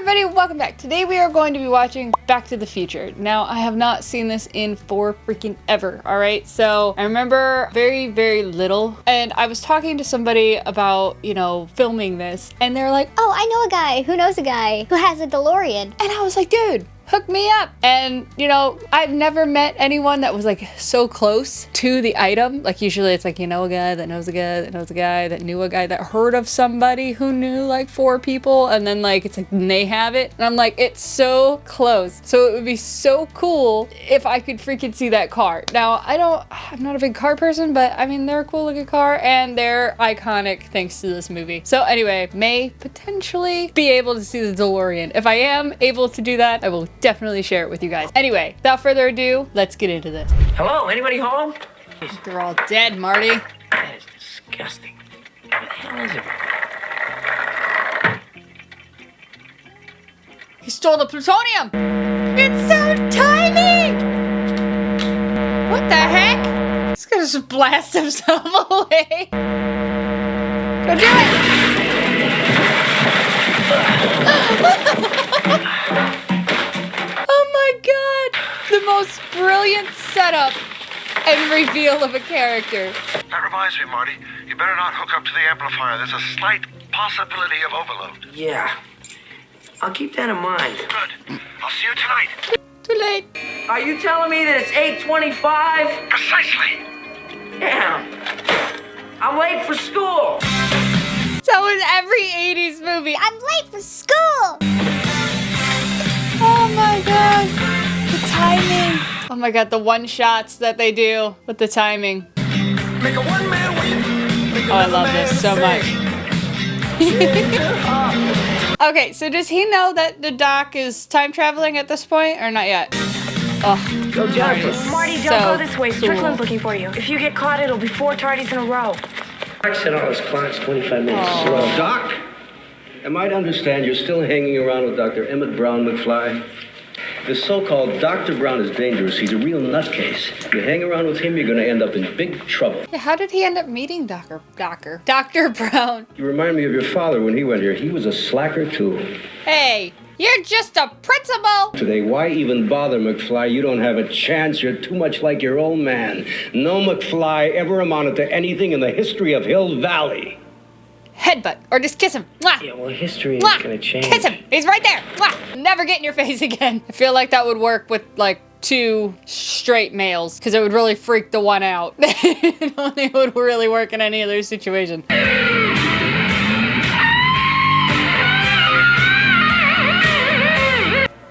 everybody, welcome back. Today we are going to be watching Back to the Future. Now, I have not seen this in for freaking ever, all right? So I remember very, very little, and I was talking to somebody about, filming this, and they're like, oh, I know a guy who knows a guy who has a DeLorean. And I was like, dude, hook me up. And I've never met anyone that was like so close to the item. Like usually it's like, a guy that knows a guy that knows a guy that knew a guy that heard of somebody who knew like 4 people, and then like it's like they have it, and I'm like, it's so close. So it would be so cool if I could freaking see that car. Now I'm not a big car person, but I mean, they're a cool looking car and they're iconic thanks to this movie. So anyway, may potentially be able to see the DeLorean. If I am able to do that, I will definitely share it with you guys. Anyway, without further ado, let's get into this. Hello, anybody home? They're all dead, Marty. That is disgusting. What the hell is it? He stole the plutonium! It's so tiny! What the heck? He's gonna just blast himself away. Go do it! Oh my god! The most brilliant setup and reveal of a character. That reminds me, Marty. You better not hook up to the amplifier. There's a slight possibility of overload. Yeah. I'll keep that in mind. Good. I'll see you tonight. Too late. Are you telling me that it's 8:25? Precisely. Damn. I'm late for school. So is every 80s movie. I'm late for school. Oh my god. The timing. Oh my god, the one shots that they do with the timing. Make a one-man weep. Oh, I love this so much. Okay, so does he know that the doc is time traveling at this point, or not yet? Oh, Go, Jennifer. Marty, don't so go this way. Strickland's looking for you. If you get caught, it'll be 4 tardies in a row. Doc said all his clock's 25 minutes slow. Doc, am I to understand you're still hanging around with Dr. Emmett Brown McFly? This so-called Dr. Brown is dangerous. He's a real nutcase. You hang around with him, you're going to end up in big trouble. Yeah, how did he end up meeting Dr. Brown? You remind me of your father when he went here. He was a slacker, too. Hey, you're just a principal! Today, why even bother, McFly? You don't have a chance. You're too much like your old man. No McFly ever amounted to anything in the history of Hill Valley. Headbutt, or just kiss him. Mwah! Yeah, well, history is Mwah! gonna change. Kiss him! He's right there! Mwah! Never get in your face again. I feel like that would work with, like, 2 straight males, because it would really freak the one out. It only would really work in any other situation.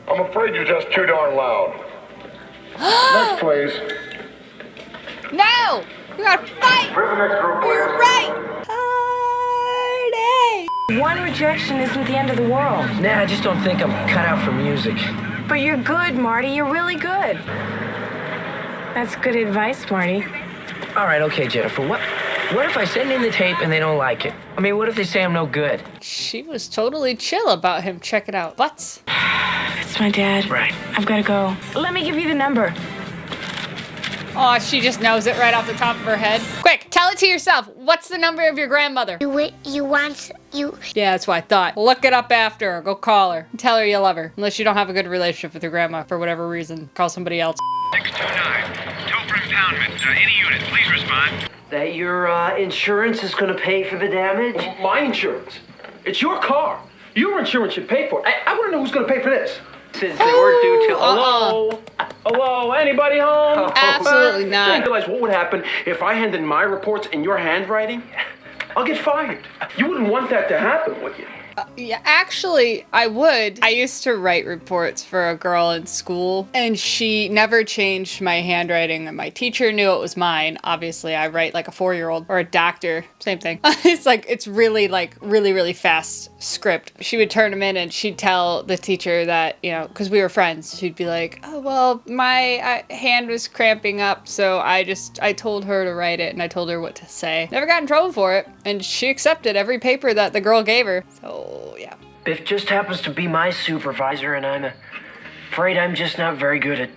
I'm afraid you're just too darn loud. Next, please. No! We gotta fight! Bring the next group, You're please. right! Party! One rejection isn't the end of the world. Nah, I just don't think I'm cut out for music. But you're good, Marty. You're really good. That's good advice, Marty. All right, okay, Jennifer. What if I send in the tape and they don't like it? I mean, what if they say I'm no good? She was totally chill about him checking out butts. It's my dad. Right. I've got to go. Let me give you the number. Oh, she just knows it right off the top of her head. Quick, tell it to yourself. What's the number of your grandmother? You Yeah, that's what I thought. Look it up after. Go call her. Tell her you love her. Unless you don't have a good relationship with your grandma for whatever reason. Call somebody else. 629. Tow for impoundment. Any unit, please respond. That your insurance is gonna pay for the damage? My insurance. It's your car. Your insurance should pay for it. I want to know who's going to pay for this. Since they weren't due till... Hello? Hello? Anybody home? Absolutely I not. realize what would happen if I handed my reports in your handwriting? I'll get fired. You wouldn't want that to happen, would you? Yeah, actually, I would. I used to write reports for a girl in school, and she never changed my handwriting, and my teacher knew it was mine. Obviously, I write like a 4-year-old or a doctor. Same thing. It's really fast script. She would turn them in, and she'd tell the teacher that, because we were friends, she'd be like, oh, well, my hand was cramping up, so I told her to write it, and I told her what to say. Never got in trouble for it, and she accepted every paper that the girl gave her. So, yeah. Biff just happens to be my supervisor, and I'm afraid I'm just not very good at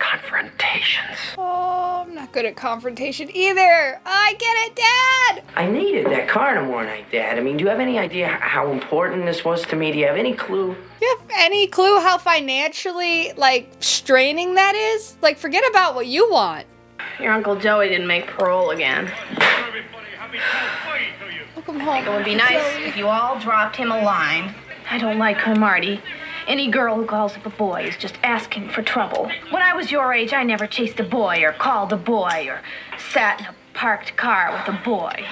confrontations. Oh, I'm not good at confrontation either. I get it, Dad! I needed that car tomorrow night, Dad. I mean, do you have any idea how important this was to me? Do you have any clue? You have any clue how financially, like, straining that is? Like, forget about what you want. Your Uncle Joey didn't make parole again. Welcome home. It would be nice if you all dropped him a line. I don't like her, Marty. Any girl who calls up a boy is just asking for trouble. When I was your age, I never chased a boy or called a boy or sat in a parked car with a boy.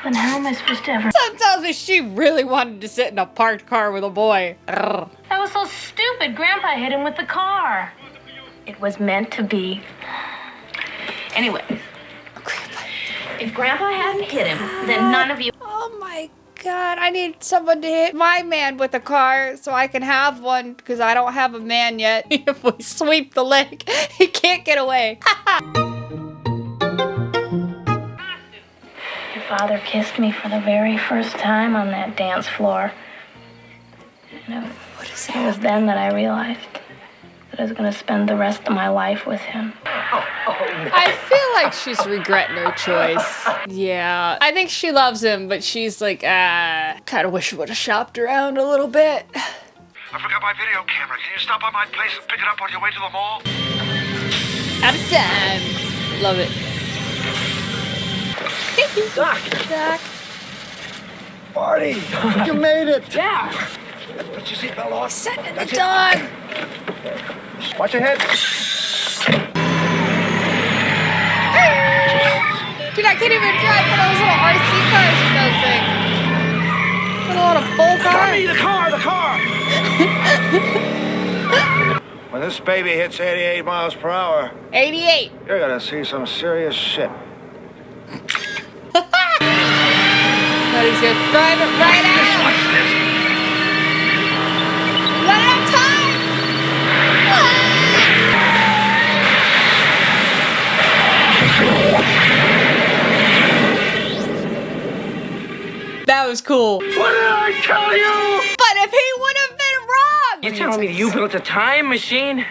Then how am I supposed to ever... That tells me she really wanted to sit in a parked car with a boy. Ugh. That was so stupid. Grandpa hit him with the car. It was meant to be. Anyway, if Grandpa hadn't hit him, then none of you... Oh my God, I need someone to hit my man with a car so I can have one because I don't have a man yet. If we sweep the leg, he can't get away. Your father kissed me for the very first time on that dance floor. And it was then that I realized that I was going to spend the rest of my life with him. I feel like she's regretting her choice. Yeah, I think she loves him, but she's like, kind of wish we would have shopped around a little bit. I forgot my video camera. Can you stop by my place and pick it up on your way to the mall? Out of time. Love it. Doc. Marty, you made it. Yeah. Put your seatbelt on. Setting the dog. Watch your head. Dude, I can't even drive one of those little RC cars with those things. Put on a full car. The car. When this baby hits 88 miles per hour, 88. you're gonna see some serious shit. But he's gonna drive it right out. Watch this. Run out of time. That was cool. What did I tell you? But if he would have been wrong. You telling me that you built a time machine?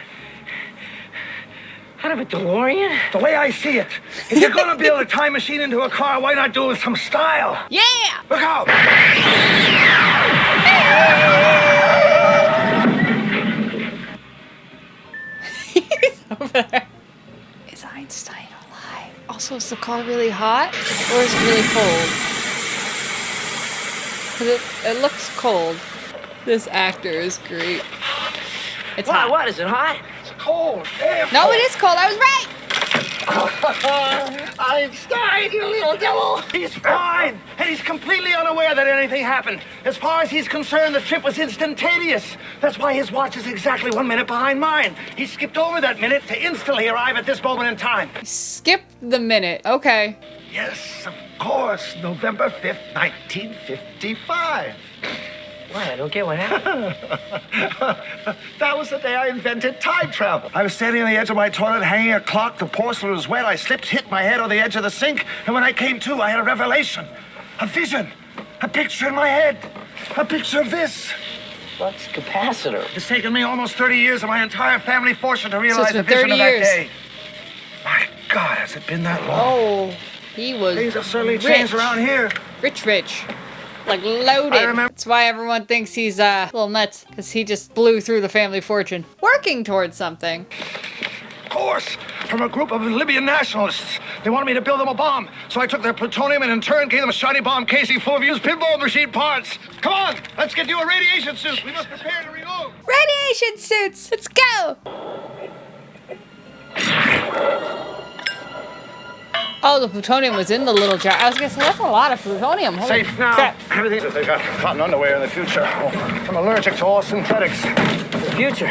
Out of a DeLorean? The way I see it, if you're gonna build a time machine into a car, why not do it with some style? Yeah. Look out! He's over there. Is Einstein alive? Also, is the car really hot or is it really cold? Because it looks cold. This actor is great. It's hot. What? Is it hot? It's cold. Damn. No, it is cold. I was right. Einstein, you little devil! He's fine, and he's completely unaware that anything happened. As far as he's concerned, the trip was instantaneous. That's why his watch is exactly 1 minute behind mine. He skipped over that minute to instantly arrive at this moment in time. Skip the minute. Okay. Yes, of course, November 5th, 1955. Why? I don't get what happened. That was the day I invented time travel. I was standing on the edge of my toilet, hanging a clock. The porcelain was wet. I slipped, hit my head on the edge of the sink, and when I came to, I had a revelation, a vision, a picture in my head, a picture of this. What's capacitor? It's taken me almost 30 years of my entire family fortune to So realize it's the been vision 30 of that years. day. My God, has it been that long? Oh, he was Things have certainly rich. changed around here. Rich. Like loaded. I remember- That's why everyone thinks he's a little nuts, because he just blew through the family fortune. Working towards something. Of course, from a group of Libyan nationalists. They wanted me to build them a bomb, so I took their plutonium and in turn gave them a shiny bomb casing full of used pinball machine parts. Come on, let's get you a radiation suit. We must prepare to reload. Radiation suits! Let's go! Oh, the plutonium was in the little jar. I was gonna say, that's a lot of plutonium. Holy Safe now. crap. Everything. They got cotton underwear in the future. Oh, I'm allergic to all synthetics. The future.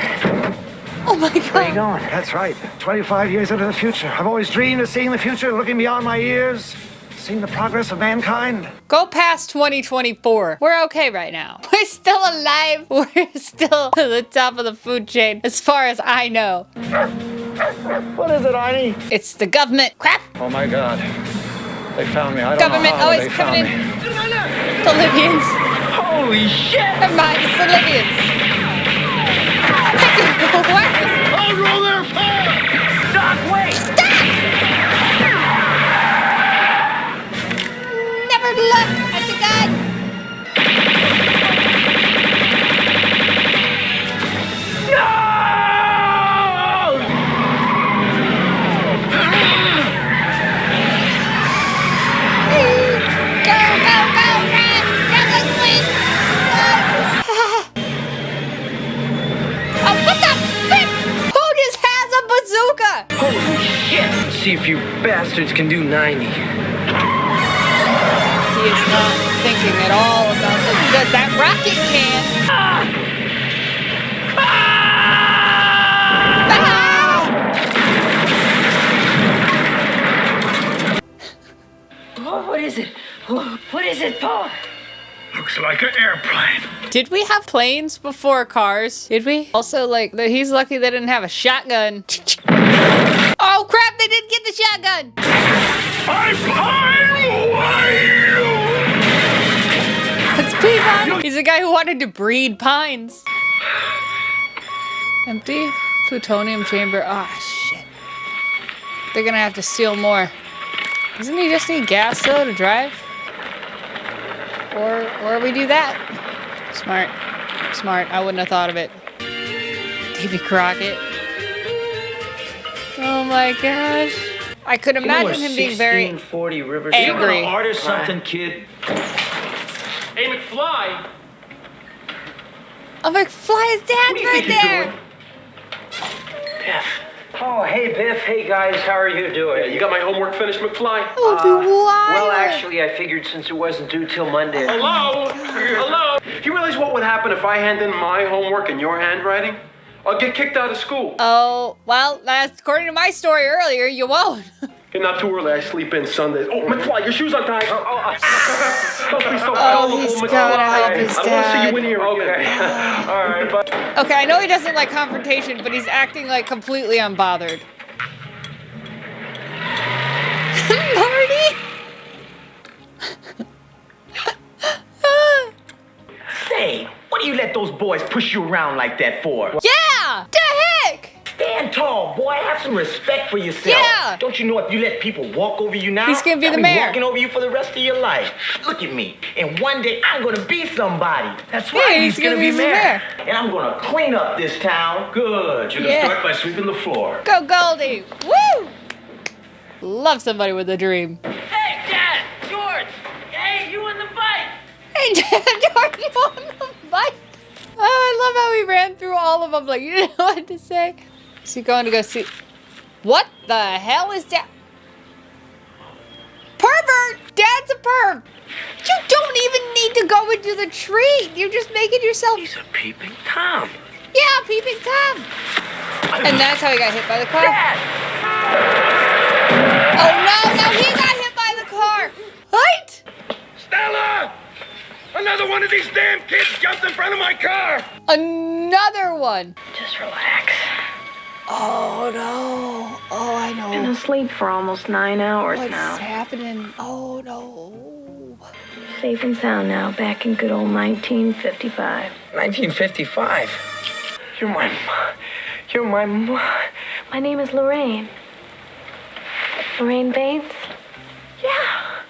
Oh my Where are you God. going? That's right. 25 years into the future. I've always dreamed of seeing the future, looking beyond my years, seeing the progress of mankind. Go past 2024. We're okay right now. We're still alive. We're still at the top of the food chain, as far as I know. What is it, Arnie? It's the government. Crap. Oh my God. They found me. I don't Government know how always they coming found in. me. The Libyans. Holy shit! Never mind, it's the Libyans. What? I'll roll their power! Doc, wait! Never look at the gun. see if you bastards can do 90. He is not thinking at all about that rocket can. Oh, what is it? Oh, what is it, Paul? Looks like an airplane. Did we have planes before cars? Did we? Also, like, he's lucky they didn't have a shotgun. Oh crap, they didn't get the shotgun! I'm It's Peabody. He's a guy who wanted to breed pines. Empty plutonium chamber. Ah, shit. They're gonna have to steal more. Doesn't he just need gas though to drive? Or we do that. Smart. Smart. I wouldn't have thought of it. Davy Crockett. Oh my gosh. I could imagine him being very 1640 River angry. Order something, kid. Hey, McFly! Oh, McFly's dad's right there. Biff. Oh, hey, Biff. Hey, guys. How are you doing? Yeah, you got my homework finished, McFly? Well, actually, I figured since it wasn't due till Monday. Hello? Hello? You realize what would happen if I hand in my homework in your handwriting? I'll get kicked out of school. Oh, well, that's according to my story earlier, you won't. Hey, not too early. I sleep in Sundays. Oh, McFly, your shoes untied. Oh, he's gotta help his I want to see dad. you in here. Okay. All right, but... Okay, I know he doesn't like confrontation, but he's acting like completely unbothered. Marty? Say, what do you let those boys push you around like that for? Yeah! The heck? Stand tall, boy. Have some respect for yourself. Yeah! Don't you know if you let people walk over you now, He's gonna be they'll the mayor. walking over you for the rest of your life. Look at me. And one day I'm gonna be somebody. That's Yeah, right. he's gonna be the mayor. And I'm gonna clean up this town. Good. You can Yeah. start by sweeping the floor. Go Goldie! Woo! Love somebody with a dream. Hey, Dad! George! Hey, you on the bike! Hey, George, you on the bike? Oh, I love how he ran through all of them like you didn't know what to say. Is he going to go see? What the hell is that? Pervert! Dad's a perv! You don't even need to go into the tree. You're just making yourself... He's a peeping Tom. Yeah, peeping Tom. And that's how he got hit by the car. Oh no, he got hit by the car. What? Stella! Another one of these damn kids jumped in front of my car! Another one. Just relax. Oh no. Oh, I know. Been asleep for almost 9 hours What's now. happening? Oh no. Safe and sound now, back in good old 1955. 1955. You're my mom. My name is Lorraine. Lorraine Bates? Yeah.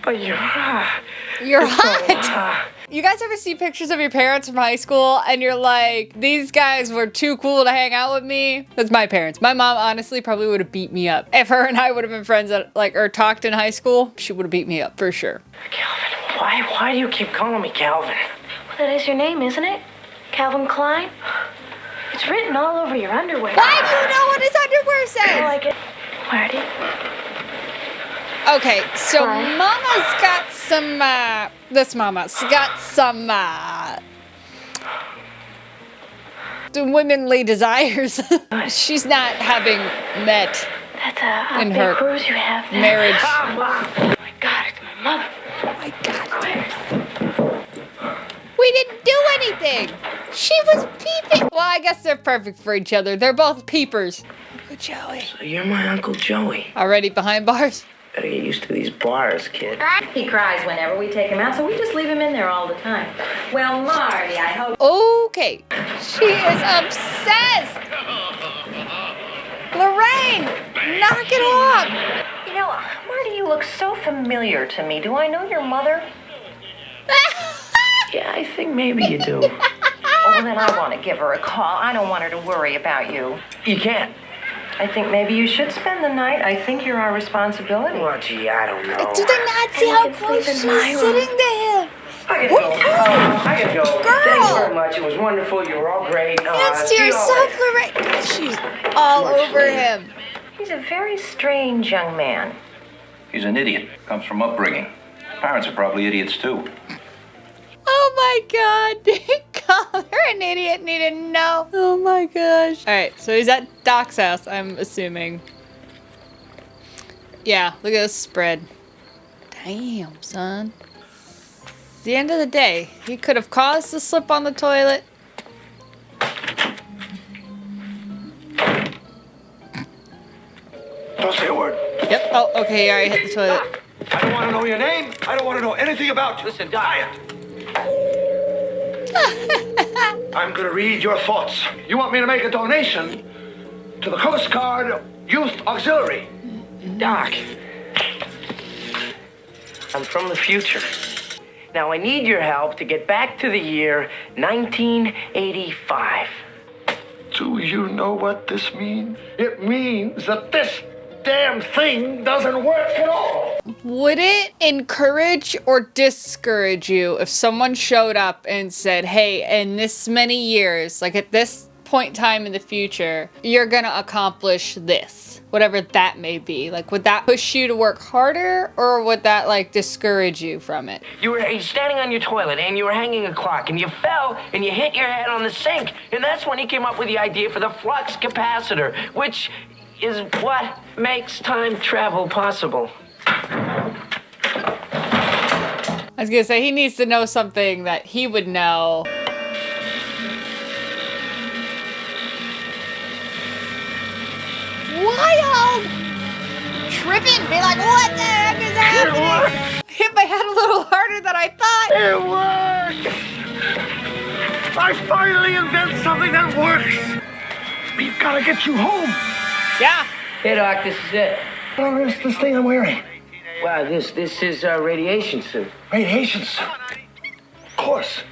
But you're hot. You're hot. You guys ever see pictures of your parents from high school and you're like, these guys were too cool to hang out with me? That's my parents. My mom honestly probably would have beat me up. If her and I would have been friends at, or talked in high school, she would have beat me up for sure. Calvin, why do you keep calling me Calvin? Well, that is your name, isn't it? Calvin Klein? It's written all over your underwear. Why do you know what his underwear says? I like it. Marty? Okay, so Hi. Mama's got some, this Mama's got some, womanly desires. She's not having met That's a in big her bruise you have there. marriage. Oh my God, it's my mother. Oh my God. We didn't do anything. She was peeping. Well, I guess they're perfect for each other. They're both peepers. Uncle Joey. So you're my Uncle Joey. Already behind bars? Better get used to these bars, kid. He cries whenever we take him out, so we just leave him in there all the time. Well, Marty, I hope... Okay. She is obsessed. Lorraine, knock it off. You know, Marty, you look so familiar to me. Do I know your mother? Yeah, I think maybe you do. Oh, well, then I want to give her a call. I don't want her to worry about you. You can't. I think maybe you should spend the night. I think you're our responsibility. Well, gee, I don't know. Do they not see how close she's sitting to him? I can go. I can go. Thanks very much. It was wonderful. You were all great. Hands to See you all yourself, later. Lorraine. She's all over him. He's a very strange young man. He's an idiot. Comes from upbringing. Parents are probably idiots too. Oh my god. Call her an idiot, need to know. Oh my gosh. Alright, so he's at Doc's house, I'm assuming. Yeah, look at this spread. Damn, son. At the end of the day, he could have caused the slip on the toilet. Don't say a word. Yep. Oh, okay, he already hit the toilet. I don't want to know your name. I don't want to know anything about you. Listen, Doc. I'm going to read your thoughts. You want me to make a donation to the Coast Guard Youth Auxiliary? Doc. I'm from the future. Now, I need your help to get back to the year 1985. Do you know what this means? It means that this damn thing doesn't work at all. Would it encourage or discourage you if someone showed up and said, hey, in this many years, like at this point in time in the future, you're gonna accomplish this, whatever that may be? Like, would that push you to work harder, or would that like discourage you from it? You were standing on your toilet and you were hanging a clock and you fell and you hit your head on the sink. And that's when he came up with the idea for the flux capacitor, which is what makes time travel possible. I was gonna say, he needs to know something that he would know. Wild! Tripping, be like, what the heck is happening? Hit my head a little harder than I thought. It works! I finally invent something that works! We've got to get you home! Yeah. Hey, Doc, this is it. What is this thing I'm wearing? Wow, this is a radiation suit. Radiation suit? Of course.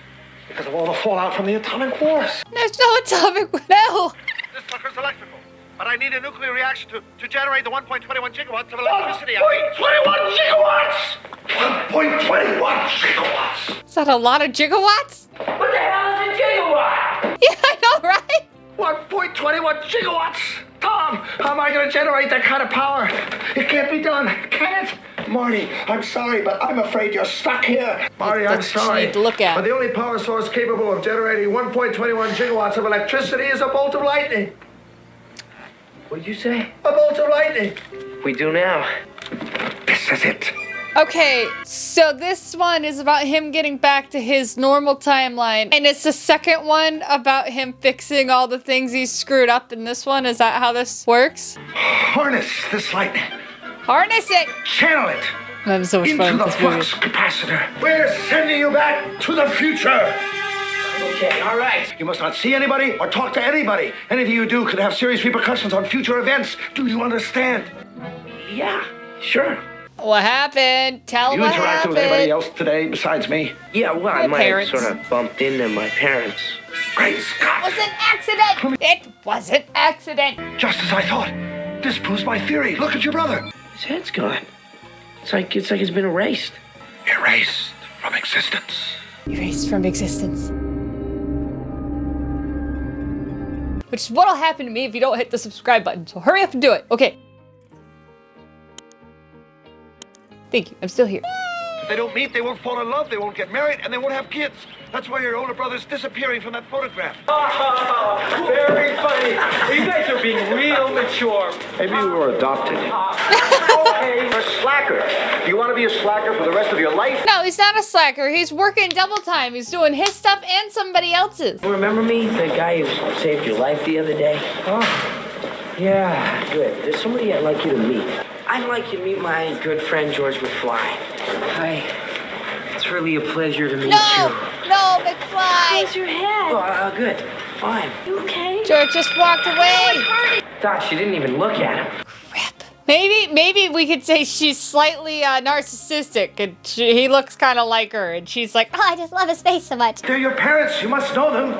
Because of all the fallout from the atomic wars. There's no atomic, no. This sucker's electrical. But I need a nuclear reaction to generate the 1.21 gigawatts of electricity. 1.21 gigawatts! 1.21 gigawatts! Is that a lot of gigawatts? What the hell is a gigawatt? Yeah, I know, right? 1.21 gigawatts! Tom, how am I going to generate that kind of power? It can't be done, can it? Marty, I'm sorry, but I'm afraid you're stuck here. Marty, I'm That's what you sorry. need to look at. But the only power source capable of generating 1.21 gigawatts of electricity is a bolt of lightning. What did you say? A bolt of lightning. We do now. This is it. Okay, so this one is about him getting back to his normal timeline, and it's the second one about him fixing all the things he's screwed up in this one. Is that how this works? Harness this lightning. Harness it! Channel it. I'm having so much fun Into with the this movie. flux capacitor. We're sending you back to the future. Okay, all right. You must not see anybody or talk to anybody. Anything you do could have serious repercussions on future events. Do you understand? Yeah, sure. What happened? Tell You what interacted happened. with anybody else today besides me? Yeah, well, My I might parents. have sort of bumped into my parents. Great Scott! It was an accident! It was an accident! Just as I thought. This proves my theory. Look at your brother. His head's gone. It's like it's been erased. Erased from existence. Erased from existence. Which is what'll happen to me if you don't hit the subscribe button. So hurry up and do it. Okay. Thank you. I'm still here. If they don't meet, they won't fall in love, they won't get married, and they won't have kids. That's why your older brother's disappearing from that photograph. Very funny. You guys are being real mature. Maybe we were adopted. Okay. You're a slacker. Do you want to be a slacker for the rest of your life? No, he's not a slacker. He's working double time. He's doing his stuff and somebody else's. Remember me? The guy who saved your life the other day? Oh, yeah, good. There's somebody I'd like you to meet. I'd like you to meet my good friend, George McFly. Hi. It's really a pleasure to meet you. No, McFly. How's your head? Oh, good. Fine. You okay? George just walked away. Doc, she didn't even look at him. Maybe we could say she's slightly narcissistic, and he looks kind of like her, and she's like, oh, I just love his face so much. They're your parents. You must know them.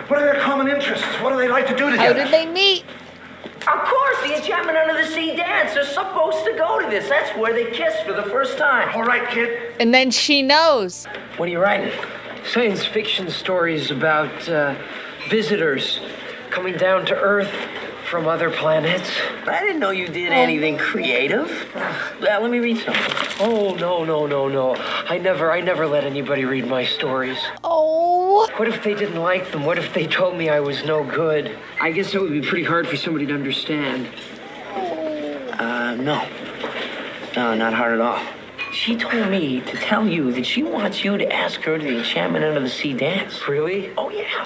What are their common interests? What do they like to do together? How did they meet? Of course, the Enchantment Under the Sea dance. They're supposed to go to this. That's where they kiss for the first time. All right, kid. And then she knows. What are you writing? Science fiction stories about visitors coming down to Earth from other planets. I didn't know you did anything creative. Let me read something. Oh, no. I never let anybody read my stories. Oh. What if they didn't like them? What if they told me I was no good? I guess that would be pretty hard for somebody to understand. No. No, not hard at all. She told me to tell you that she wants you to ask her to the Enchantment Under the Sea dance. Really? Oh, yeah.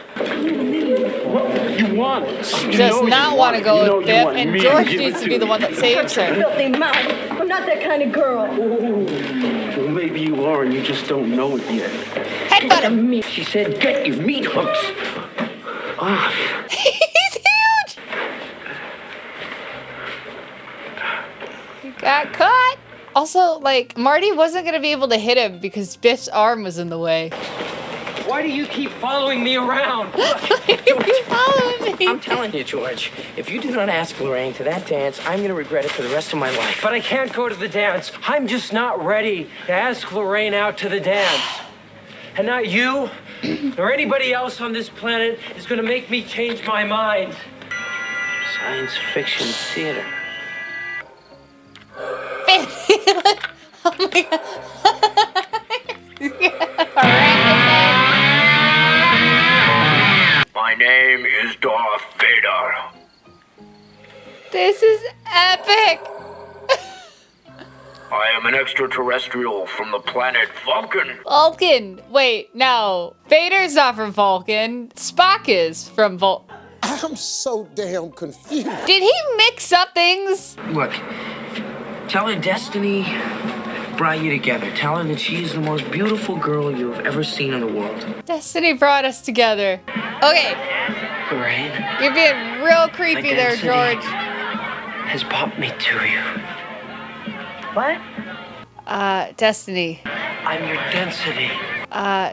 What you want? She does not want to go with Biff, and George needs to be the one that saves her. Filthy mouth. I'm not that kind of girl. Well, maybe you are, and you just don't know it yet. Headbutt him. She said, get your meat hooks off. He's huge. He got caught. Also, like, Marty wasn't going to be able to hit him because Biff's arm was in the way. Why do you keep following me around? You following me? I'm telling you, George, if you do not ask Lorraine to that dance, I'm going to regret it for the rest of my life. But I can't go to the dance. I'm just not ready to ask Lorraine out to the dance. And not you, or anybody else on this planet is going to make me change my mind. Science fiction theater. Oh my god. My name is Darth Vader. This is epic. I am an extraterrestrial from the planet Vulcan. Vulcan. Wait, no. Vader's not from Vulcan. Spock is from Vulcan. I'm so damn confused. Did he mix up things? Look, tell her Destiny brought you together. Tell her that she is the most beautiful girl you have ever seen in the world. Destiny brought us together. Okay. Lorraine. You're being real creepy there, Destiny George. has brought me to you. What? Destiny. I'm your density.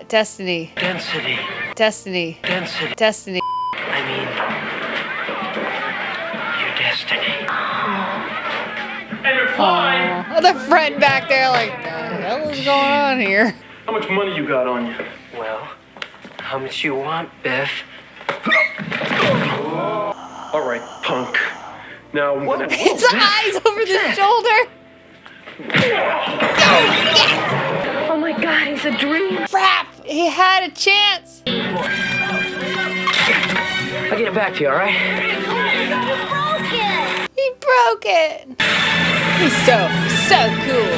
Destiny. Density. Destiny. Density. Destiny. I mean, your destiny. Aww. The friend back there like, the hell is going on here? How much money you got on you? Well, how much you want, Biff? All right, punk. Now I'm gonna... His eyes over the shoulder. Oh my God, he's a dream. Crap! He had a chance. I'll get it back to you, all right? He broke it. He's so cool.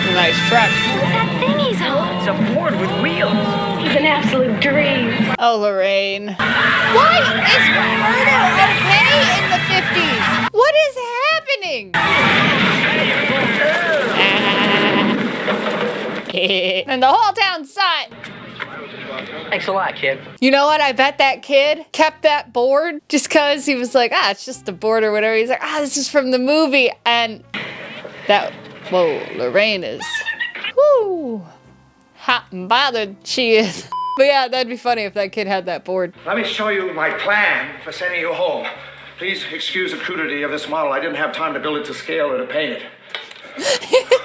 A nice truck. What's that thing he's on? It's a board with wheels. He's an absolute dream. Oh, Lorraine. Why is murder okay in the 50s? What is happening? And the whole town saw it. Thanks a lot, kid. You know what? I bet that kid kept that board just because he was like, it's just a board or whatever. He's like, this is from the movie. And that, whoa, Lorraine is, whoo, hot and bothered she is. But yeah, that'd be funny if that kid had that board. Let me show you my plan for sending you home. Please excuse the crudity of this model. I didn't have time to build it to scale or to paint it.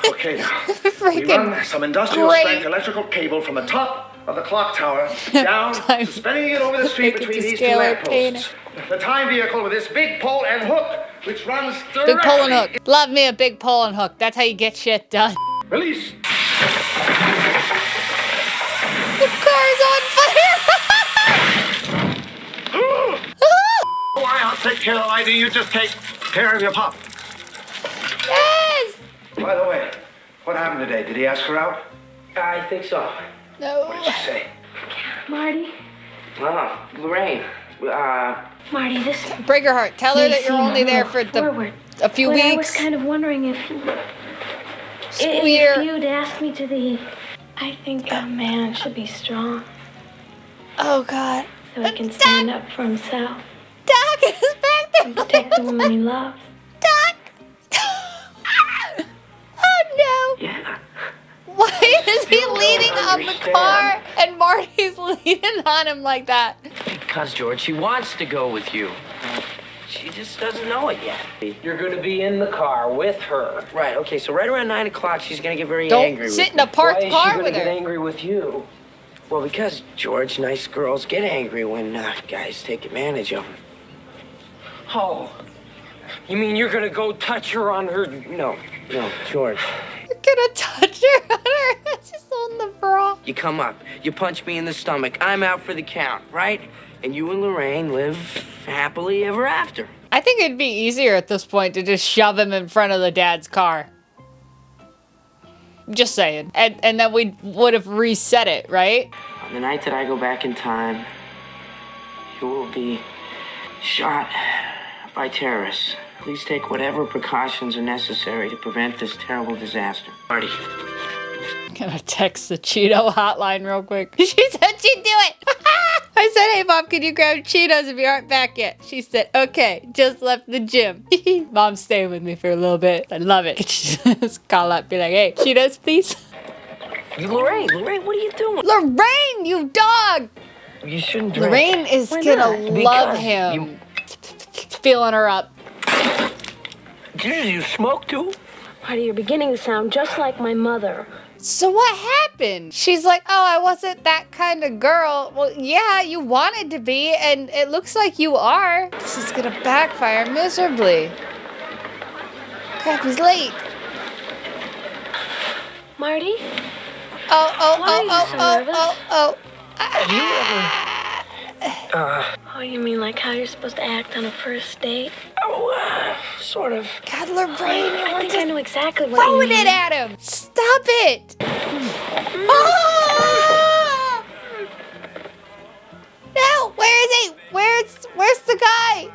Okay, now. We run some industrial strength electrical cable from the top of the clock tower down, suspending it over the street between these two lampposts. The time vehicle with this big pole and hook, which runs directly... Big pole and hook. Love me a big pole and hook. That's how you get shit done. Release. The car's on fire! Don't worry, I'll take care of the lighting. You just take care of your pop. Yes! By the way, what happened today? Did he ask her out? I think so. No. What did she say? Marty? Oh, Lorraine. Marty, this... Break her heart. Tell her may that you're seem only a there little for forward, a few but weeks. I was kind of wondering if Squeer. you'd ask me to the... I think a man should be strong. Oh, God. So he can stand up for himself. Doc is back there. And protect the woman he loves. Doc! Oh, no. Yeah. Why is he leaning on the car and Marty's leaning on him like that? Because, George, she wants to go with you. She just doesn't know it yet. You're going to be in the car with her. Right, okay, so right around 9 o'clock, she's going to get very Don't angry with sit in a parked Why is car she with going to her. get angry with you? Well, because, George, nice girls get angry when guys take advantage of them. Oh. You mean you're gonna go touch her on her... No, George. You're gonna touch her on her. She's holding the bra. You come up, you punch me in the stomach, I'm out for the count, right? And you and Lorraine live happily ever after. I think it'd be easier at this point to just shove him in front of the dad's car. Just saying. And then we would have reset it, right? On the night that I go back in time, you will be shot by terrorists. Please take whatever precautions are necessary to prevent this terrible disaster. Marty. I'm gonna text the Cheeto hotline real quick. She said she'd do it. I said, hey, Mom, can you grab Cheetos if you aren't back yet? She said, okay, just left the gym. Mom's staying with me for a little bit. I love it. She just call up, be like, hey, Cheetos, please. Lorraine, what are you doing? Lorraine, you dog! You shouldn't drink. Lorraine is gonna love him. Feeling her up. You smoke too? Marty, you're beginning to sound just like my mother. So what happened? She's like, oh, I wasn't that kind of girl. Well, yeah, you wanted to be, and it looks like you are. This is gonna backfire miserably. Crap, he's late. Marty? Oh. Oh, you mean like how you're supposed to act on a first date? Sort of. God, Lorraine, I think I know exactly what you throwing mean. it at him. Stop it. Oh! No, where is he? Where's the guy?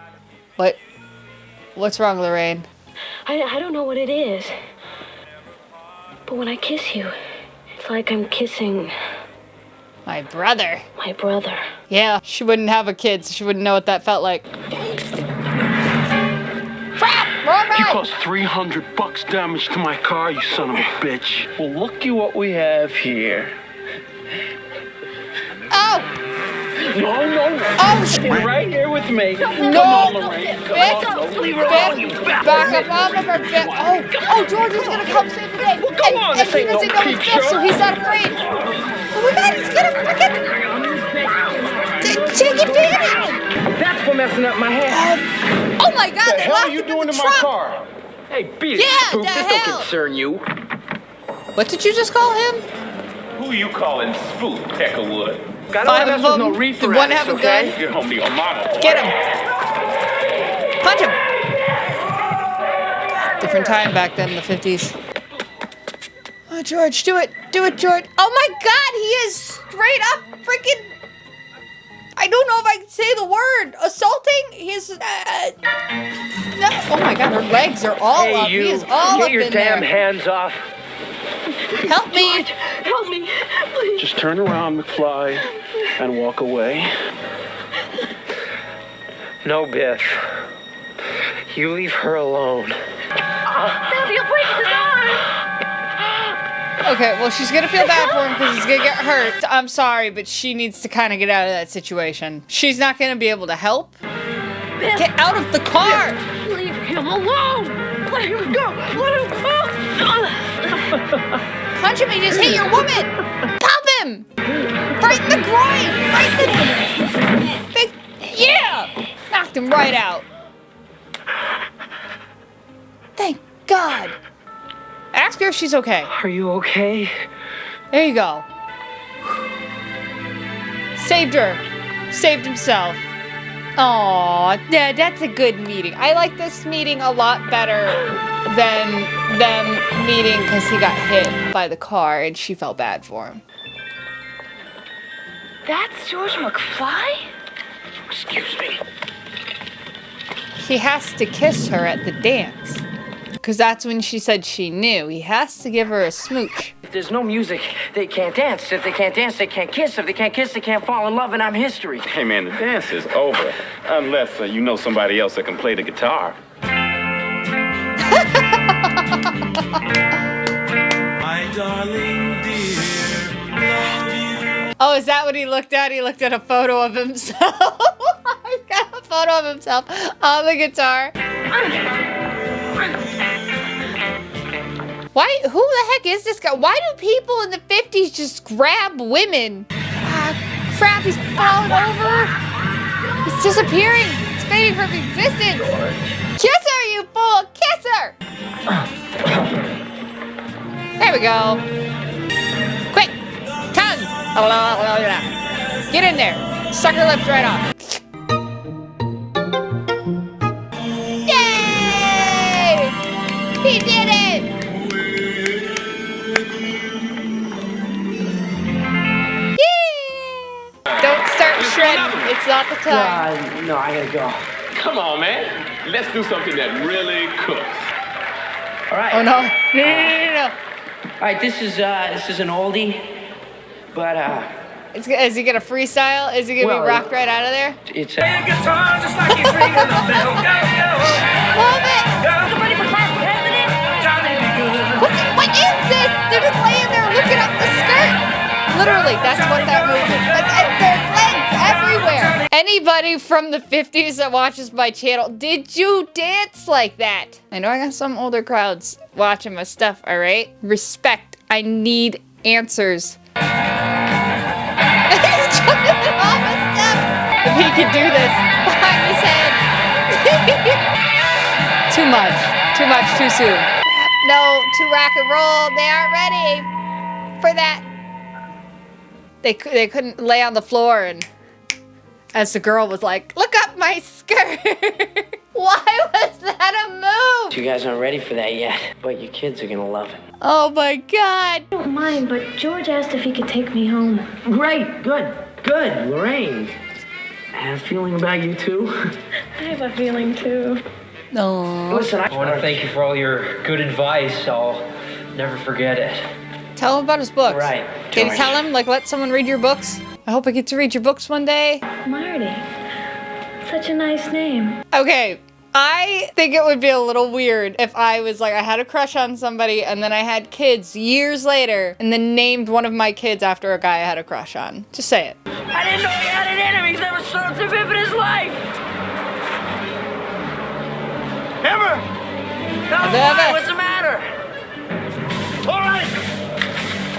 What's wrong, Lorraine? I don't know what it is. But when I kiss you, it's like I'm kissing My brother. my brother. Yeah, she wouldn't have a kid, so she wouldn't know what that felt like. Crap! Wrong You ride! caused $300 damage to my car, you son of a bitch. Well, looky what we have here. Oh! No. Oh, Stay right here with me. No! Come on, Lorraine. Bitch! Leave her alone, you Back up off of her, bitch! Oh, George is gonna come save the day! Well, go on, and this he ain't doesn't no know his peep stuff, show. so he's not afraid! Oh my god, he's gonna freaking... Take advantage! That's for messing up my head. Oh my god, What the they hell locked are you him doing in the to my trunk! car? Hey, beat it, Yeah, spook. the This hell? don't concern you. What did you just call him? Who you calling Spook, Peckerwood? Got Five to of mess with them. no reefer Did one addicts, have a okay? gun? Get home to your mama. boy. Get him! Punch him! Different time back then in the 50s. Oh, George, do it! Do it, George! Oh my god, he is straight up freaking... I don't know if I can say the word. Assaulting? He's... No. Oh my god, her legs are all Hey, up. you. He is all Get up your in damn there. hands off. Help me! Help me, please. Just turn around, McFly, and walk away. No, Biff. You leave her alone. Biff, you'll break his arm. Okay, well, she's gonna feel bad for him because he's gonna get hurt. I'm sorry, but she needs to kind of get out of that situation. She's not gonna be able to help. Get out of the car! Leave him alone. Let him go. Let him go. Punch him, he just hit your woman! Pop him! Right in the groin! Right in the... Yeah! Knocked him right out. Thank God. Ask her if she's okay. Are you okay? There you go. Saved her. Saved himself. Aw, yeah, that's a good meeting. I like this meeting a lot better than them meeting because he got hit by the car and she felt bad for him. That's George McFly? Excuse me. He has to kiss her at the dance. Because that's when she said she knew. He has to give her a smooch. If there's no music, they can't dance. If they can't dance, they can't kiss. If they can't kiss, they can't fall in love, and I'm history. Hey, man, the dance is over. Unless you know somebody else that can play the guitar. My darling dear, love you. Oh, is that what he looked at? He looked at a photo of himself. He's got a photo of himself on the guitar. Why? Who the heck is this guy? Why do people in the 50s just grab women? Ah, crap, he's falling over. He's disappearing. He's fading from existence. Kiss her, you fool! Kiss her! There we go. Quick, tongue. Get in there. Suck her lips right off. Yay! He did it! Don't start shredding. It's not the time. No, I gotta go. Come on, man. Let's do something that really cooks. All right. Oh no! No. All right, this is an oldie, but Is he gonna freestyle? Is he gonna be rocked right out of there? It's Play a guitar just like he's ringing a bell. Go, go. Love it! Somebody for class president? Johnny be good. What is this? They're just laying there looking up the skirt. Literally, that's what that movie is. Like, there's legs everywhere. Anybody from the 50s that watches my channel, did you dance like that? I know I got some older crowds watching my stuff, all right? Respect. I need answers. He's jumping off my stuff. If he could do this behind his head. Too much. Too much, too soon. No, to rock and roll. They aren't ready for that. They couldn't lay on the floor, and as the girl was like, look up my skirt. Why was that a move? You guys aren't ready for that yet, but your kids are gonna love it. Oh my God. I don't mind, but George asked if he could take me home. Great, good, Lorraine. I have a feeling about you too. I have a feeling too. No. Listen, I want to thank you for all your good advice. I'll never forget it. Tell him about his books. Right, Can you George. tell him, like, let someone read your books? I hope I get to read your books one day. Marty. Such a nice name. Okay, I think it would be a little weird if I was like, I had a crush on somebody and then I had kids years later and then named one of my kids after a guy I had a crush on. Just say it. I didn't know he had an enemy. He's never served him in his life. Emma! Why? What's the matter? All right!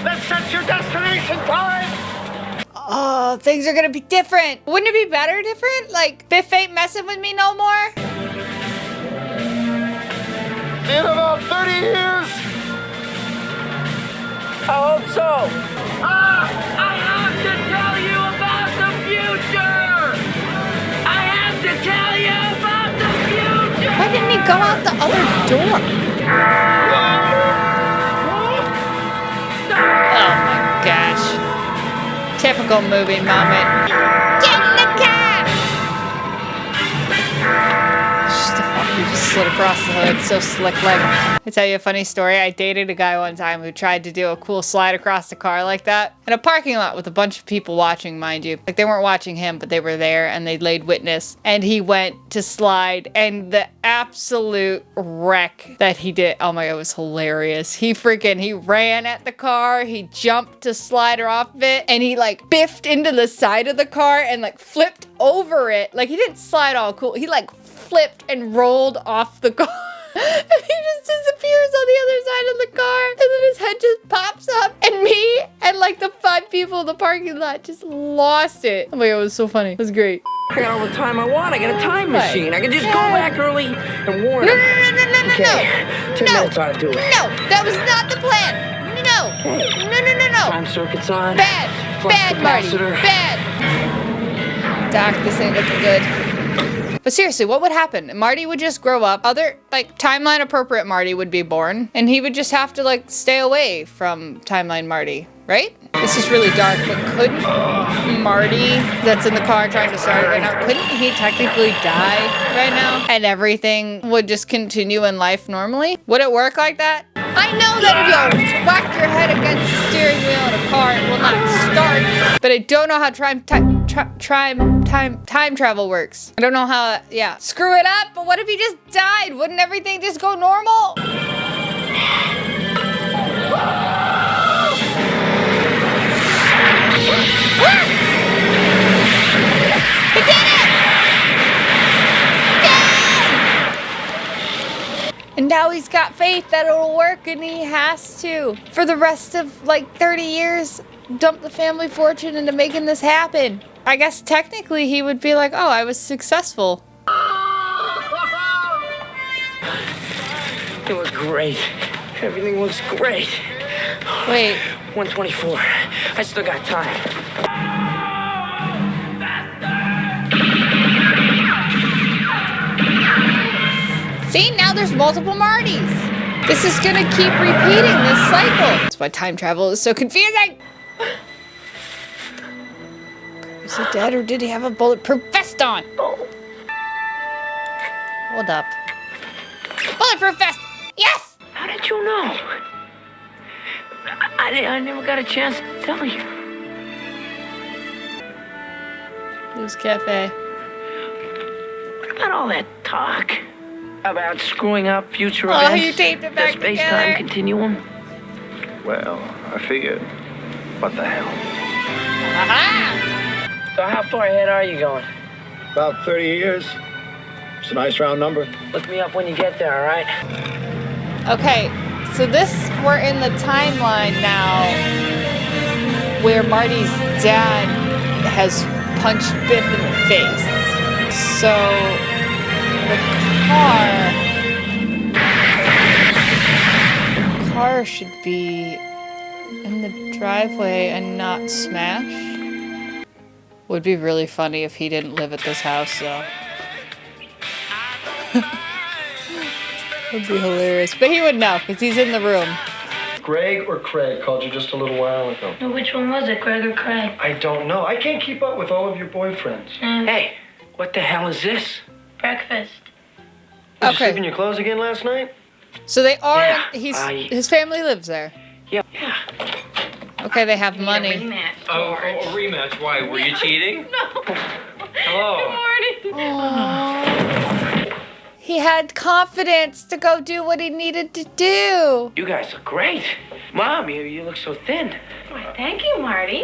Let's set your destination time! Oh, things are gonna be different. Wouldn't it be better different? Like, Biff ain't messing with me no more? In about 30 years! I hope so. I have to tell you about the future. I have to tell you about the future. Why didn't he go out the other door? Oh my gosh. Typical movie moment. Get in the car! He just slid across the hood, so slick like. I tell you a funny story. I dated a guy one time who tried to do a cool slide across the car like that in a parking lot with a bunch of people watching, mind you. Like, they weren't watching him, but they were there and they laid witness. And he went to slide, and the absolute wreck that he did, oh my God, it was hilarious. He ran at the car, he jumped to slide her off of it, and he like biffed into the side of the car and like flipped over it. Like, he didn't slide all cool. He like flipped and rolled off the car. And he just disappears on the other side of the car. And then his head just pops up. And me and like the 5 people in the parking lot just lost it. Oh my God, it was so funny. It was great. I got all the time I want. I got a time machine. I can just go back early and warn him. No. Okay, 10 minutes ought to do it. No, that was not the plan. No. No. Time circuit's on. Bad, Marty. Capacitor. Bad. Doc, this ain't looking good. But seriously, what would happen? Marty would just grow up. Other, like, timeline appropriate Marty would be born. And he would just have to, like, stay away from timeline Marty, right? This is really dark, but couldn't Marty, that's in the car trying to start it right now, couldn't he technically die right now? And everything would just continue in life normally? Would it work like that? I know that if you whack your head against the steering wheel in a car, it will not start. But I don't know how time travel works. I don't know how, yeah. Screw it up, but what if he just died? Wouldn't everything just go normal? He did it! And now he's got faith that it'll work, and he has to. For the rest of like 30 years, dump the family fortune into making this happen. I guess technically he would be like, oh, I was successful. You look great. Everything looks great. Wait. 124. I still got time. See, now there's multiple Martys. This is gonna keep repeating this cycle. That's why time travel is so confusing. Is he dead or did he have a bulletproof vest on? Hold up. Bulletproof vest! Yes! How did you know? I never got a chance to tell you. Blues Cafe. What about all that talk about screwing up future Oh, events? you taped it back the space-time together. continuum? Well, I figured, what the hell? Aha! So how far ahead are you going? About 30 years. It's a nice round number. Look me up when you get there, all right? Okay, so we're in the timeline now where Marty's dad has punched Biff in the face. So the car should be in the driveway and not smash. Would be really funny if he didn't live at this house, though. Would be hilarious. But he would know, because he's in the room. Greg or Craig called you just a little while ago. No, which one was it, Greg or Craig? I don't know. I can't keep up with all of your boyfriends. Hey, what the hell is this? Breakfast. Did you Okay. sleep in your clothes again last night? So they are, Yeah, his family lives there. Yeah. Okay, they have Need a money. rematch, Oh, George. a rematch. Why? Were you cheating? No. Hello. Good morning. He had confidence to go do what he needed to do. You guys look great. Mom, you look so thin. Why, thank you, Marty.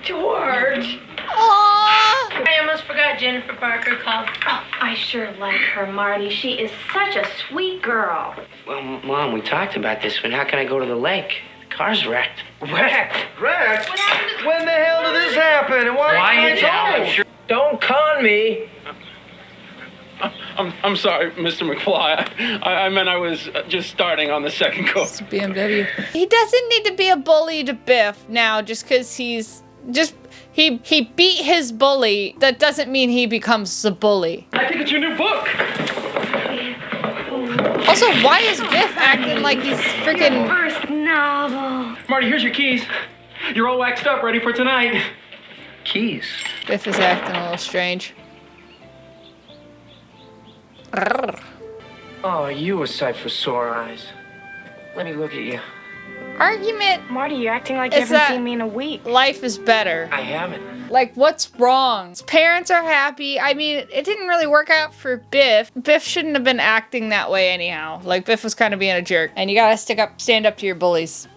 George. Aww. I almost forgot Jennifer Parker called. Oh, I sure like her, Marty. She is such a sweet girl. Well, Mom, we talked about this, but how can I go to the lake? The car's wrecked. Wrecked? Wrecked? When the hell did this happen? And why Quiet I down. told? Don't con me. I'm sorry, Mr. McFly. I meant I was just starting on the second course. BMW. He doesn't need to be a bully to Biff now just because he beat his bully. That doesn't mean he becomes the bully. I think it's your new book. Also, why is Biff acting like he's freaking... First novel. Marty, here's your keys. You're all waxed up, ready for tonight. Keys. Biff is acting a little strange. Oh, you a sight for sore eyes. Let me look at you. Argument Marty, you're acting like is you haven't that seen me in a week. life is better. I haven't. Like, what's wrong? His parents are happy. I mean, it didn't really work out for Biff. Biff shouldn't have been acting that way anyhow. Like, Biff was kind of being a jerk. And you gotta stand up to your bullies.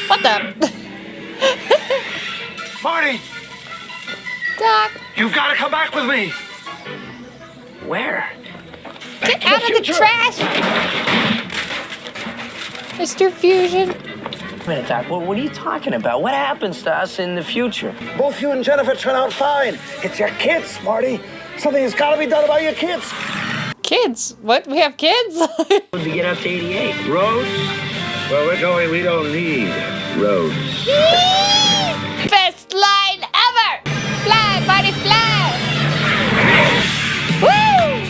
What the? Marty, Doc, you've got to come back with me. Where? get out of the trash! Mr. Fusion. Wait a minute, Doc. What are you talking about? What happens to us in the future? Both you and Jennifer turn out fine. It's your kids, Marty. Something has got to be done about your kids. Kids? What? We have kids? When we get up to 88. Roads? Where we're going, we don't need roads. Best line ever! Fly, Marty, fly! Woo!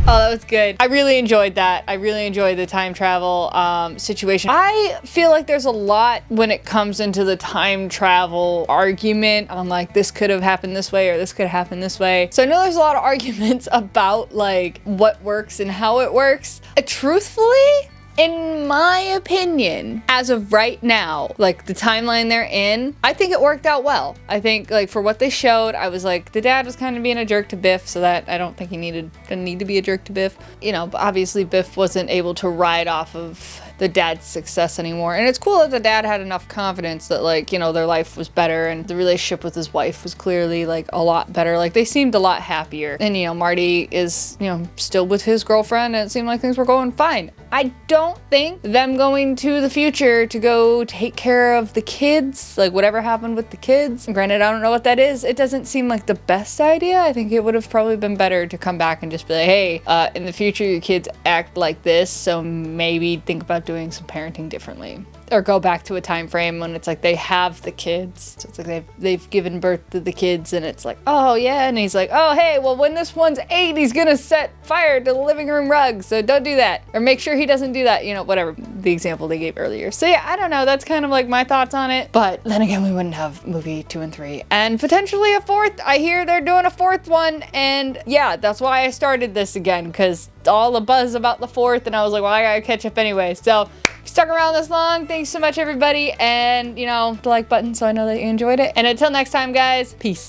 Oh, that was good. I really enjoyed that. I really enjoyed the time travel situation. I feel like there's a lot when it comes into the time travel argument on like this could have happened this way or this could have happened this way. So I know there's a lot of arguments about like what works and how it works. Truthfully, in my opinion, as of right now, like the timeline they're in, I think it worked out well. I think like for what they showed, I was like, the dad was kind of being a jerk to Biff, so that I don't think he didn't need to be a jerk to Biff. You know, but obviously Biff wasn't able to ride off of the dad's success anymore. And it's cool that the dad had enough confidence that like, you know, their life was better and the relationship with his wife was clearly like a lot better. Like they seemed a lot happier. And, you know, Marty is, you know, still with his girlfriend and it seemed like things were going fine. I don't think them going to the future to go take care of the kids, like whatever happened with the kids. Granted, I don't know what that is. It doesn't seem like the best idea. I think it would have probably been better to come back and just be like, hey, in the future, your kids act like this, so maybe think about doing some parenting differently. Or go back to a time frame when it's like they have the kids. So it's like they've given birth to the kids and it's like, oh yeah, and he's like, oh hey, well when this one's 8, he's gonna set fire to the living room rug, so don't do that. Or make sure he doesn't do that, you know, whatever, the example they gave earlier. So yeah, I don't know, that's kind of like my thoughts on it. But then again, we wouldn't have movie 2 and 3. And potentially a 4th. I hear they're doing a 4th one, and yeah, that's why I started this again, because all the buzz about the 4th, and I was like, well, I gotta catch up anyway. So if you stuck around this long, thanks so much everybody, and you know, the like button so I know that you enjoyed it. And until next time guys, peace.